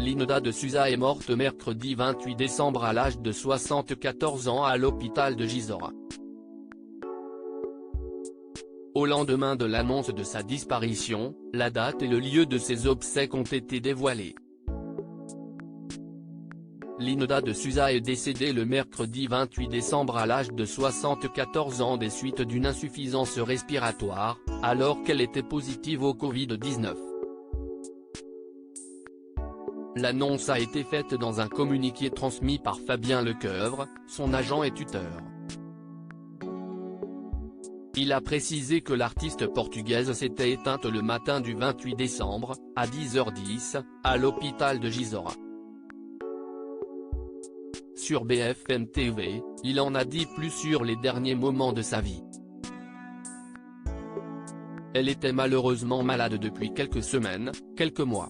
Linda de Souza est morte mercredi 28 décembre à l'âge de 74 ans à l'hôpital de Gisors. Au lendemain de l'annonce de sa disparition, la date et le lieu de ses obsèques ont été dévoilés. Linda de Souza est décédée le mercredi 28 décembre à l'âge de 74 ans des suites d'une insuffisance respiratoire, alors qu'elle était positive au Covid-19. L'annonce a été faite dans un communiqué transmis par Fabien Lecoeuvre, son agent et tuteur. Il a précisé que l'artiste portugaise s'était éteinte le matin du 28 décembre, à 10h10, à l'hôpital de Gisors. Sur BFM TV, il en a dit plus sur les derniers moments de sa vie. Elle était malheureusement malade depuis quelques semaines, quelques mois.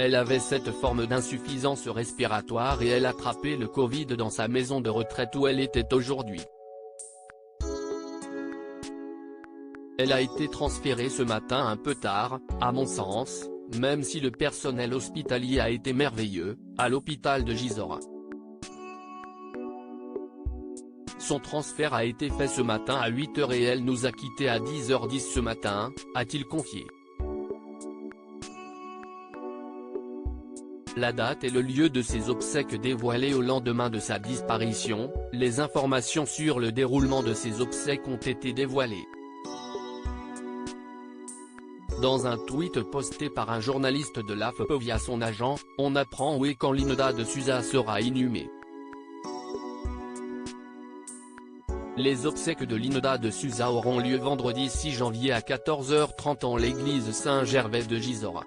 Elle avait cette forme d'insuffisance respiratoire et elle attrapait le Covid dans sa maison de retraite où elle était aujourd'hui. Elle a été transférée ce matin un peu tard, à mon sens, même si le personnel hospitalier a été merveilleux, à l'hôpital de Gisors. Son transfert a été fait ce matin à 8h et elle nous a quittés à 10h10 ce matin, a-t-il confié. La date et le lieu de ses obsèques dévoilés au lendemain de sa disparition, les informations sur le déroulement de ses obsèques ont été dévoilées. Dans un tweet posté par un journaliste de l'AFP via son agent, on apprend où et quand Linda de Souza sera inhumée. Les obsèques de Linda de Souza auront lieu vendredi 6 janvier à 14h30 en l'église Saint-Gervais de Gisors.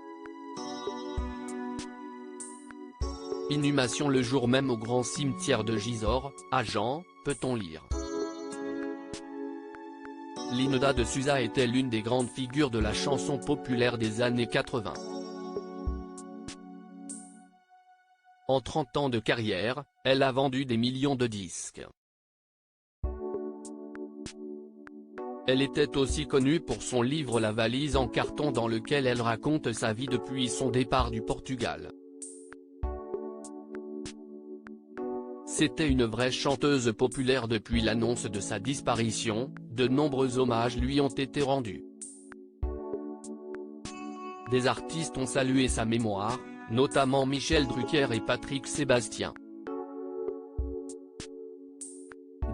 Inhumation le jour même au grand cimetière de Gisors, à Jean, peut-on lire. Linda de Souza était l'une des grandes figures de la chanson populaire des années 80. En 30 ans de carrière, elle a vendu des millions de disques. Elle était aussi connue pour son livre La valise en carton dans lequel elle raconte sa vie depuis son départ du Portugal. C'était une vraie chanteuse populaire. Depuis l'annonce de sa disparition, de nombreux hommages lui ont été rendus. Des artistes ont salué sa mémoire, notamment Michel Drucker et Patrick Sébastien.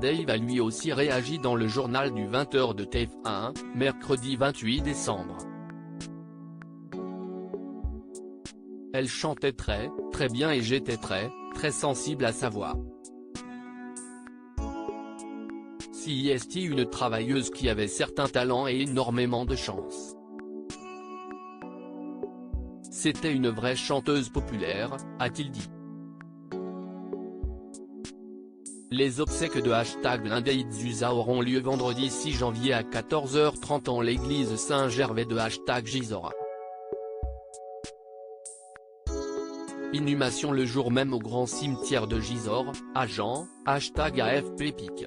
Dave a lui aussi réagi dans le journal du 20h de TF1, mercredi 28 décembre. Elle chantait très bien et j'étais très sensible à sa voix. C'est une travailleuse qui avait certains talents et énormément de chance. C'était une vraie chanteuse populaire, a-t-il dit. Les obsèques de #Linda de Souza auront lieu vendredi 6 janvier à 14h30 en l'église Saint-Gervais de #Gisors. Inhumation le jour même au grand cimetière de Gisors, à Jean, #AFPPIC.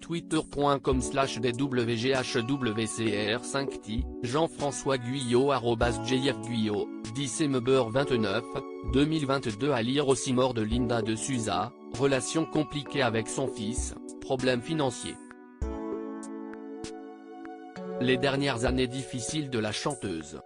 twitter.com/dwghwcr5t, Jean-François Guyot @JFGuyot, December 29, 2022. À lire aussi. Mort de Linda de Souza, relation compliquée avec son fils, problèmes financiers. Les dernières années difficiles de la chanteuse.